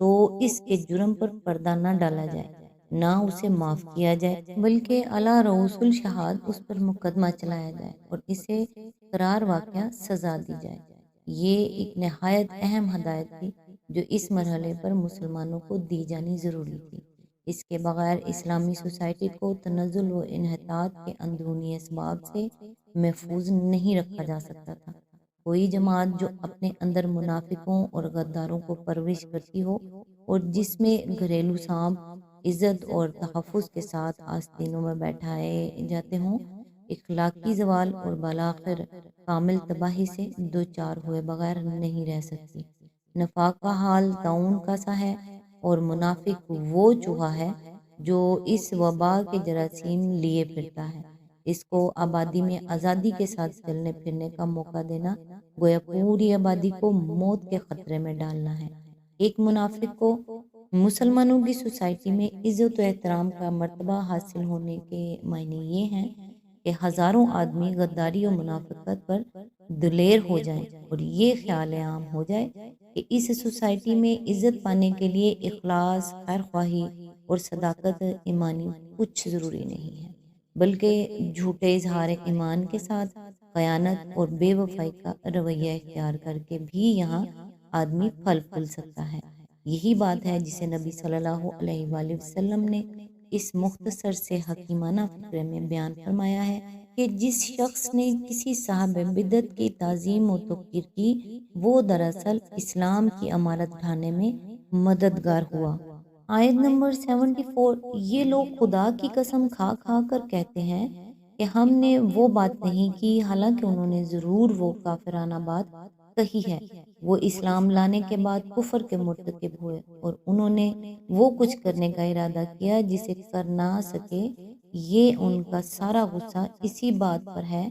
تو اس کے جرم پر پردہ نہ ڈالا جائے، نہ اسے معاف کیا جائے، بلکہ اعلیٰ رؤوس الشہاد اس پر مقدمہ چلایا جائے اور اسے قرار واقعہ سزا دی جائے۔ یہ ایک نہایت اہم ہدایت تھی جو اس مرحلے پر مسلمانوں کو دی جانی ضروری تھی۔ اس کے بغیر اسلامی سوسائٹی کو تنزل و انحطاط کے اندرونی اسباب سے محفوظ نہیں رکھا جا سکتا تھا۔ کوئی جماعت جو اپنے اندر منافقوں اور غداروں کو پرورش کرتی ہو اور جس میں گھریلو سانپ عزت اور تحفظ کے ساتھ آستینوں میں بیٹھائے جاتے ہوں، اخلاقی زوال اور بالآخر کامل تباہی سے دوچار ہوئے بغیر نہیں رہ سکتی۔ نفاق کا حال طاعون کا سا ہے، اور منافق وہ چوہا ہے جو اس وبا کے جراثیم لیے پھرتا ہے۔ اس کو آبادی میں آزادی کے ساتھ چلنے پھرنے کا موقع دینا گویا پوری آبادی کو موت کے خطرے میں ڈالنا ہے۔ ایک منافق کو مسلمانوں کی سوسائٹی میں عزت و احترام کا مرتبہ حاصل ہونے کے معنی یہ ہیں کہ ہزاروں آدمی غداری و منافقت پر دلیر ہو جائیں اور یہ خیال عام ہو جائے کہ اس سوسائٹی میں عزت پانے کے لیے اخلاص، خیر خواہی اور صداقت ایمانی کچھ ضروری نہیں ہے، بلکہ جھوٹے اظہار ایمان کے ساتھ خیانت اور بے وفائی کا رویہ اختیار کر کے بھی یہاں آدمی پھل پھول سکتا ہے۔ یہی بات ہے جسے نبی صلی اللہ علیہ وآلہ وسلم نے اس مختصر سے حکیمانہ فقرے میں بیان فرمایا ہے کہ جس شخص نے کسی صاحب بدعت کی تعظیم و توقیر کی، وہ دراصل اسلام کی امارت اٹھانے میں مددگار ہوا۔ آیت نمبر 74۔ یہ لوگ خدا کی قسم کھا کھا کر کہتے ہیں کہ ہم نے وہ بات نہیں کی، حالانکہ انہوں نے ضرور وہ کافرانہ بات کہی ہے۔ وہ اسلام لانے کے بعد کفر کے مرتکب ہوئے اور انہوں نے وہ کچھ کرنے کا ارادہ کیا جسے کر نہ سکے۔ یہ ان کا سارا غصہ اسی بات پر ہے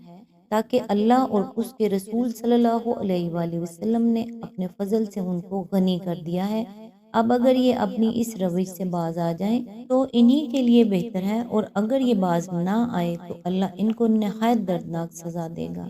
تاکہ اللہ اور اس کے رسول صلی اللہ علیہ وآلہ وسلم نے اپنے فضل سے ان کو غنی کر دیا ہے۔ اب اگر یہ اپنی اس روش سے باز آ جائیں تو انہی کے لیے بہتر ہے، اور اگر یہ باز نہ آئے تو اللہ ان کو نہایت دردناک سزا دے گا،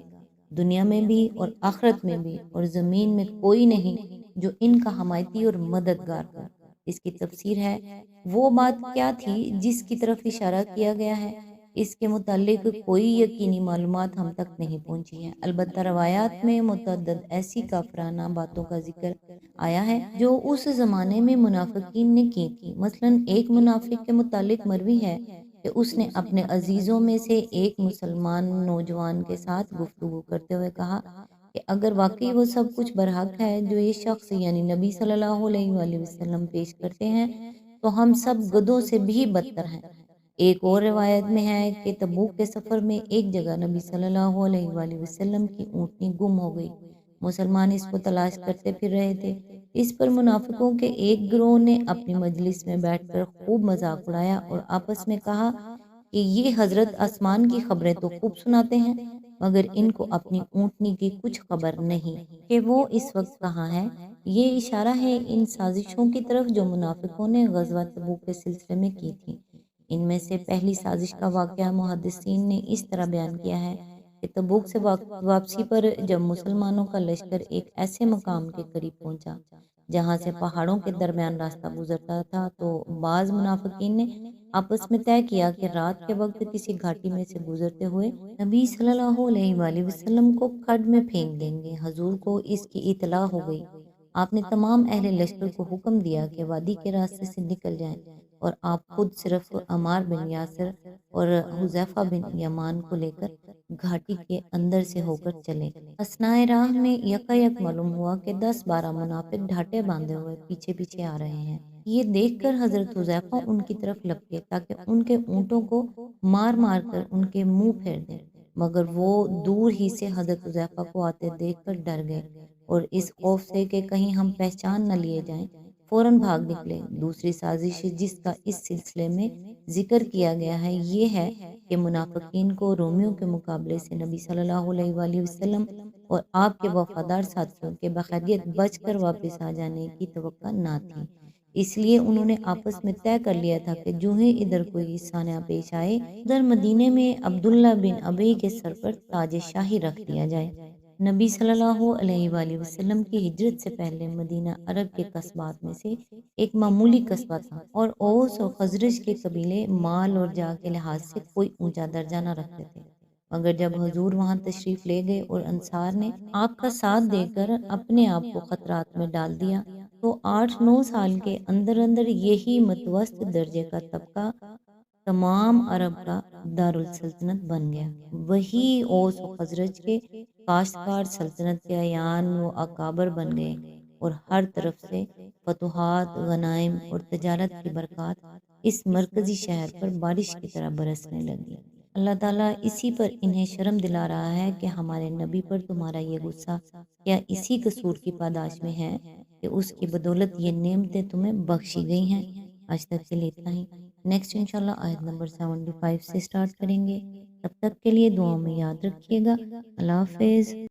دنیا میں بھی اور آخرت میں بھی، اور زمین میں کوئی نہیں جو ان کا حمایتی اور مددگار ہو۔ اس کی تفسیر ہے، وہ بات کیا تھی جس کی طرف اشارہ کیا گیا ہے؟ اس کے متعلق کوئی یقینی معلومات ہم تک نہیں پہنچی ہیں، البتہ روایات میں متعدد ایسی کافرانہ باتوں کا ذکر آیا ہے جو اس زمانے میں منافقین نے کی تھی۔ مثلاً ایک منافق کے متعلق مروی ہے کہ اس نے اپنے عزیزوں میں سے ایک مسلمان نوجوان کے ساتھ گفتگو کرتے ہوئے کہا کہ اگر واقعی وہ سب کچھ برحق ہے جو یہ شخص یعنی نبی صلی اللہ علیہ وآلہ وسلم پیش کرتے ہیں تو ہم سب گدھوں سے بھی بدتر ہیں۔ ایک اور روایت میں ہے کہ تبوک کے سفر میں ایک جگہ نبی صلی اللہ علیہ وآلہ وسلم کی اونٹنی گم ہو گئی۔ مسلمان اس کو تلاش کرتے پھر رہے تھے۔ اس پر منافقوں کے ایک گروہ نے اپنی مجلس میں بیٹھ کر خوب مذاق اڑایا اور آپس میں کہا کہ یہ حضرت آسمان کی خبریں تو خوب سناتے ہیں، مگر ان کو اپنی اونٹنی کی کچھ خبر نہیں کہ وہ اس وقت کہاں ہے۔ یہ اشارہ ہے ان سازشوں کی طرف جو منافقوں نے غزوہ تبوک کے سلسلے میں کی تھی۔ ان میں سے پہلی سازش کا واقعہ محدثین نے اس طرح بیان کیا ہے کہ تبوک سے واپسی پر جب مسلمانوں کا لشکر ایک ایسے مقام کے قریب پہنچا جہاں سے پہاڑوں کے درمیان راستہ گزرتا تھا تو بعض منافقین نے آپس میں طے کیا کہ رات کے وقت کسی گھاٹی میں سے گزرتے ہوئے نبی صلی اللہ علیہ وآلہ وسلم کو کھڈ میں پھینک دیں گے۔ حضور کو اس کی اطلاع ہو گئی۔ آپ نے تمام اہل لشکر کو حکم دیا کہ وادی کے راستے سے نکل جائیں، اور آپ خود صرف عمار بن یاسر اور حذیفہ بن یمان کو لے کر گھاٹی کے اندر سے ہو کر چلے۔ اثناء راہ میں یکایک معلوم ہوا کہ 10-12 منافق ڈھاٹے باندھے ہوئے پیچھے پیچھے آ رہے ہیں۔ یہ دیکھ کر حضرت حذیفہ ان کی طرف لپکے تاکہ ان کے اونٹوں کو مار مار کر ان کے منہ پھیر دیں، مگر وہ دور ہی سے حضرت حذیفہ کو آتے دیکھ کر ڈر گئے اور اس خوف سے کہ کہیں ہم پہچان نہ لیے جائیں فوراً بھاگ نکلے۔ دوسری سازش جس کا اس سلسلے میں ذکر کیا گیا ہے یہ ہے کہ منافقین کو رومیوں کے مقابلے سے نبی صلی اللہ علیہ وآلہ وسلم اور آپ کے وفادار ساتھیوں کے بخیریت بچ کر واپس آ جانے کی توقع نہ تھی، اس لیے انہوں نے آپس میں طے کر لیا تھا کہ جو ہی ادھر کوئی سانحہ پیش آئے ادھر مدینے میں عبداللہ بن ابی کے سر پر تاج شاہی رکھ دیا جائے۔ نبی صلی اللہ علیہ وآلہ وسلم کی ہجرت سے پہلے مدینہ عرب کے قصبات میں سے ایک معمولی قصبہ تھا، اور اوس اور خزرج کے قبیلے مال اور جا کے لحاظ سے کوئی اونچا درجہ نہ رکھتے تھے۔ مگر جب حضور وہاں تشریف لے گئے اور انصار نے آپ کا ساتھ دے کر اپنے آپ کو خطرات میں ڈال دیا، تو 8 9 سال کے اندر اندر یہی متوسط درجے کا طبقہ تمام عرب کا دارالسلطنت بن گیا۔ وہی اوس و خزرج کے کاشتکار سلطنت کے ایان و اکابر بن گئے، اور ہر طرف سے فتوحات، غنائم اور تجارت کی برکات اس مرکزی شہر پر بارش کی طرح برسنے لگی۔ اللہ تعالیٰ اسی پر انہیں شرم دلا رہا ہے کہ ہمارے نبی پر تمہارا یہ غصہ کیا اسی قصور کی پاداش میں ہے کہ اس کی بدولت یہ نعمتیں تمہیں بخشی گئی ہیں۔ آج تک کے لیے اتنا ہی۔ نیکسٹ انشاءاللہ آیت نمبر 75 سے سٹارٹ کریں گے۔ تب تک کے لیے دعاؤں میں یاد رکھیے گا۔ اللہ حافظ۔